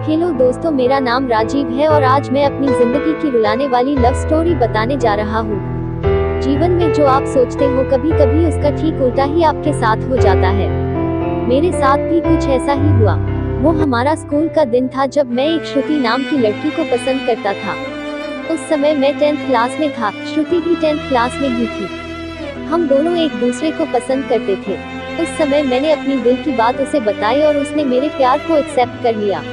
Hello दोस्तों, मेरा नाम राजीव है और आज मैं अपनी जिंदगी की रुलाने वाली लव स्टोरी बताने जा रहा हूँ। जीवन में जो आप सोचते हो कभी कभी उसका ठीक उल्टा ही आपके साथ हो जाता है। मेरे साथ भी कुछ ऐसा ही हुआ। वो हमारा स्कूल का दिन था जब मैं एक श्रुति नाम की लड़की को पसंद करता था। उस समय मैं 10th क्लास में था, श्रुति भी 10th क्लास में ही थी। हम दोनों एक दूसरे को पसंद करते थे। उस समय मैंने अपनी दिल की बात उसे बताई और उसने मेरे प्यार को एक्सेप्ट कर लिया।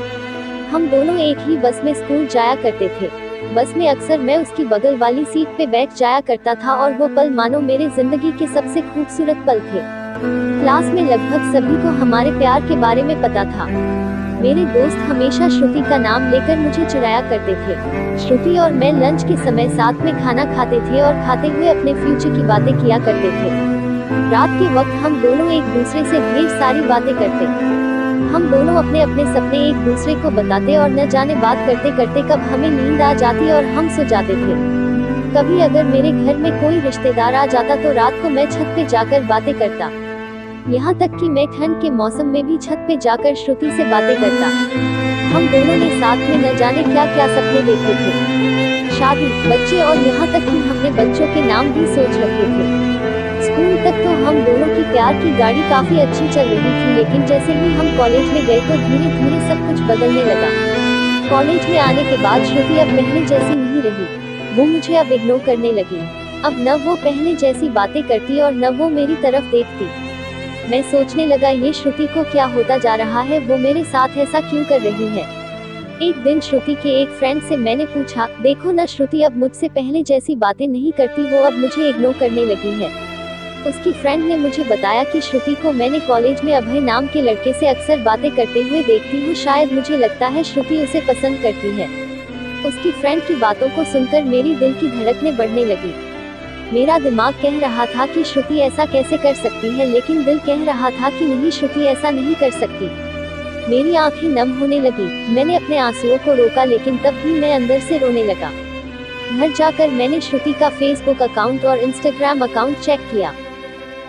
हम दोनों एक ही बस में स्कूल जाया करते थे। बस में अक्सर मैं उसकी बगल वाली सीट पे बैठ जाया करता था और वो पल मानो मेरे जिंदगी के सबसे खूबसूरत पल थे। क्लास में लगभग सभी को हमारे प्यार के बारे में पता था। मेरे दोस्त हमेशा श्रुति का नाम लेकर मुझे चिढ़ाया करते थे। श्रुति और मैं लंच के समय साथ में खाना खाते थे और खाते हुए अपने फ्यूचर की बातें किया करते थे। रात के वक्त हम दोनों एक दूसरे से ढेर सारी बातें करते। हम दोनों अपने अपने सपने एक दूसरे को बताते और न जाने बात करते करते कब हमें नींद आ जाती और हम सो जाते थे। कभी अगर मेरे घर में कोई रिश्तेदार आ जाता तो रात को मैं छत पे जाकर बातें करता। यहाँ तक कि मैं ठंड के मौसम में भी छत पे जाकर श्रुति से बातें करता। हम दोनों ने साथ में न जाने क्या क्या सपने देखे थे, शादी, बच्चे और यहाँ तक कि हमने बच्चों के नाम भी सोच रखे थे। स्कूल तक तो हम दोनों की प्यार की गाड़ी काफी अच्छी चल रही थी, लेकिन जैसे ही हम कॉलेज में गए तो धीरे धीरे सब कुछ बदलने लगा। कॉलेज में आने के बाद श्रुति अब पहले जैसी नहीं रही। वो मुझे अब इग्नोर करने लगी। अब न वो पहले जैसी बातें करती और न वो मेरी तरफ देखती। मैं सोचने लगा ये श्रुति को क्या होता जा रहा है, वो मेरे साथ ऐसा क्यों कर रही है। एक दिन श्रुति के एक फ्रेंड से मैंने पूछा, देखो ना श्रुति अब मुझसे पहले जैसी बातें नहीं करती, वो अब मुझे इग्नोर करने लगी है। उसकी फ्रेंड ने मुझे बताया कि श्रुति को मैंने कॉलेज में अभय नाम के लड़के से अक्सर बातें करते हुए देखती हूँ, शायद मुझे लगता है श्रुति उसे पसंद करती है। उसकी फ्रेंड की बातों को सुनकर मेरी दिल की धड़कनें बढ़ने लगी। मेरा दिमाग कह रहा था कि श्रुति ऐसा कैसे कर सकती है, लेकिन दिल कह रहा था कि नहीं, श्रुति ऐसा नहीं कर सकती। मेरी आंखें नम होने लगी। मैंने अपने आंसुओं को रोका, लेकिन तब भी मैं अंदर से रोने लगा। घर जाकर मैंने श्रुति का फेसबुक अकाउंट और इंस्टाग्राम अकाउंट चेक किया।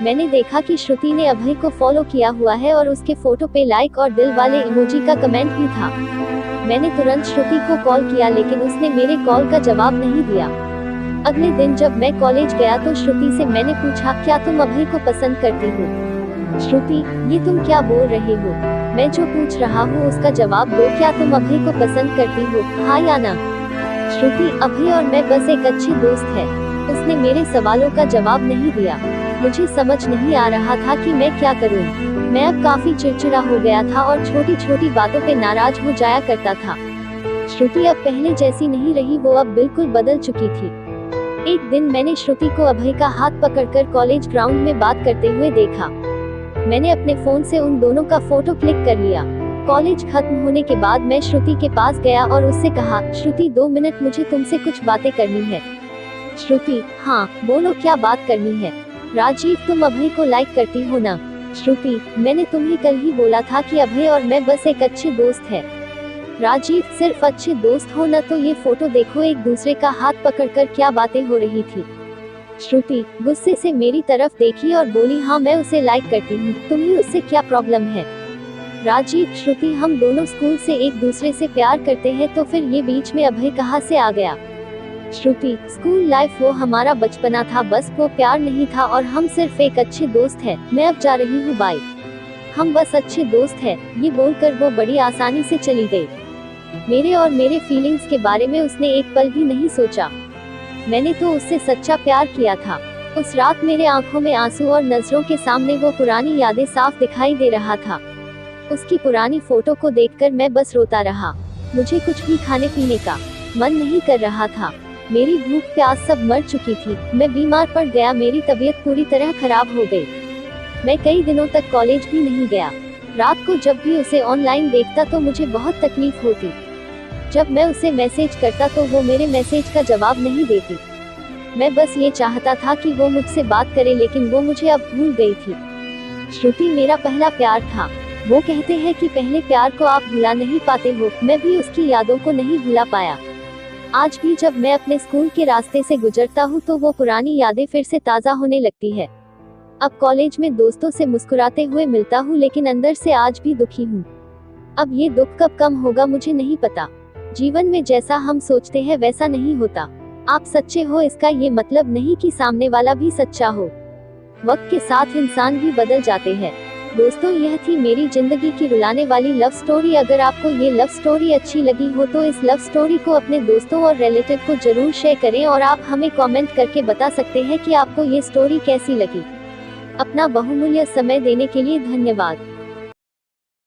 मैंने देखा कि श्रुति ने अभय को फॉलो किया हुआ है और उसके फोटो पे लाइक और दिल वाले इमोजी का कमेंट भी था। मैंने तुरंत श्रुति को कॉल किया, लेकिन उसने मेरे कॉल का जवाब नहीं दिया। अगले दिन जब मैं कॉलेज गया तो श्रुति से मैंने पूछा, क्या तुम अभय को पसंद करती हो? श्रुति, ये तुम क्या बोल रहे हो? मैं जो पूछ रहा हूँ उसका जवाब दो। क्या तुम अभय को पसंद करती हो, हाँ या ना? श्रुति, अभय और मैं बस एक अच्छी दोस्त है। उसने मेरे सवालों का जवाब नहीं दिया। मुझे समझ नहीं आ रहा था कि मैं क्या करूं। मैं अब काफी चिड़चिड़ा हो गया था और छोटी छोटी बातों पे नाराज हो जाया करता था। श्रुति अब पहले जैसी नहीं रही, वो अब बिल्कुल बदल चुकी थी। एक दिन मैंने श्रुति को अभय का हाथ पकड़कर कॉलेज ग्राउंड में बात करते हुए देखा। मैंने अपने फोन से उन दोनों का फोटो क्लिक कर लिया। कॉलेज खत्म होने के बाद मैं श्रुति के पास गया और उससे कहा, श्रुति 2 मिनट, मुझे तुमसे कुछ बातें करनी है। श्रुति, हाँ बोलो, क्या बात करनी है? राजीव, तुम अभय को लाइक करती हो ना? श्रुति, मैंने तुम्हें कल ही बोला था कि अभय और मैं बस एक अच्छे दोस्त है। राजीव, सिर्फ अच्छे दोस्त हो ना? तो ये फोटो देखो, एक दूसरे का हाथ पकड़कर क्या बातें हो रही थी। श्रुति गुस्से से मेरी तरफ देखी और बोली, हाँ मैं उसे लाइक करती हूँ, तुम्हें उससे क्या प्रॉब्लम है? राजीव, श्रुति, हम दोनों स्कूल से एक दूसरे से प्यार करते हैं, तो फिर ये बीच में अभय कहाँ से आ गया? श्रुति, स्कूल लाइफ वो हमारा बचपना था, बस वो प्यार नहीं था और हम सिर्फ एक अच्छे दोस्त हैं। मैं अब जा रही हूँ, बाय। हम बस अच्छे दोस्त हैं। ये बोलकर वो बड़ी आसानी से चली गई। मेरे और मेरे फीलिंग्स के बारे में उसने एक पल भी नहीं सोचा। मैंने तो उससे सच्चा प्यार किया था। उस रात मेरे आंखों में आंसू और नजरों के सामने वो पुरानी यादें साफ दिखाई दे रहा था। उसकी पुरानी फोटो को देखकर मैं बस रोता रहा। मुझे कुछ भी खाने पीने का मन नहीं कर रहा था। मेरी भूख प्यास सब मर चुकी थी। मैं बीमार पड़ गया, मेरी तबीयत पूरी तरह खराब हो गई। मैं कई दिनों तक कॉलेज भी नहीं गया। रात को जब भी उसे ऑनलाइन देखता तो मुझे बहुत तकलीफ होती। जब मैं उसे मैसेज करता तो वो मेरे मैसेज का जवाब नहीं देती। मैं बस ये चाहता था कि वो मुझसे बात करे, लेकिन वो मुझे अब भूल गई थी। श्रुति मेरा पहला प्यार था। वो कहते हैं कि पहले प्यार को आप भुला नहीं पाते हो। मैं भी उसकी यादों को नहीं भुला पाया। आज भी जब मैं अपने स्कूल के रास्ते से गुजरता हूँ तो वो पुरानी यादें फिर से ताज़ा होने लगती है। अब कॉलेज में दोस्तों से मुस्कुराते हुए मिलता हूँ, लेकिन अंदर से आज भी दुखी हूँ। अब ये दुख कब कम होगा मुझे नहीं पता। जीवन में जैसा हम सोचते हैं वैसा नहीं होता। आप सच्चे हो इसका ये मतलब नहीं कि सामने वाला भी सच्चा हो। वक्त के साथ इंसान भी बदल जाते हैं। दोस्तों, यह थी मेरी जिंदगी की रुलाने वाली लव स्टोरी। अगर आपको ये लव स्टोरी अच्छी लगी हो तो इस लव स्टोरी को अपने दोस्तों और रिलेटिव को जरूर शेयर करें और आप हमें कमेंट करके बता सकते हैं कि आपको ये स्टोरी कैसी लगी। अपना बहुमूल्य समय देने के लिए धन्यवाद।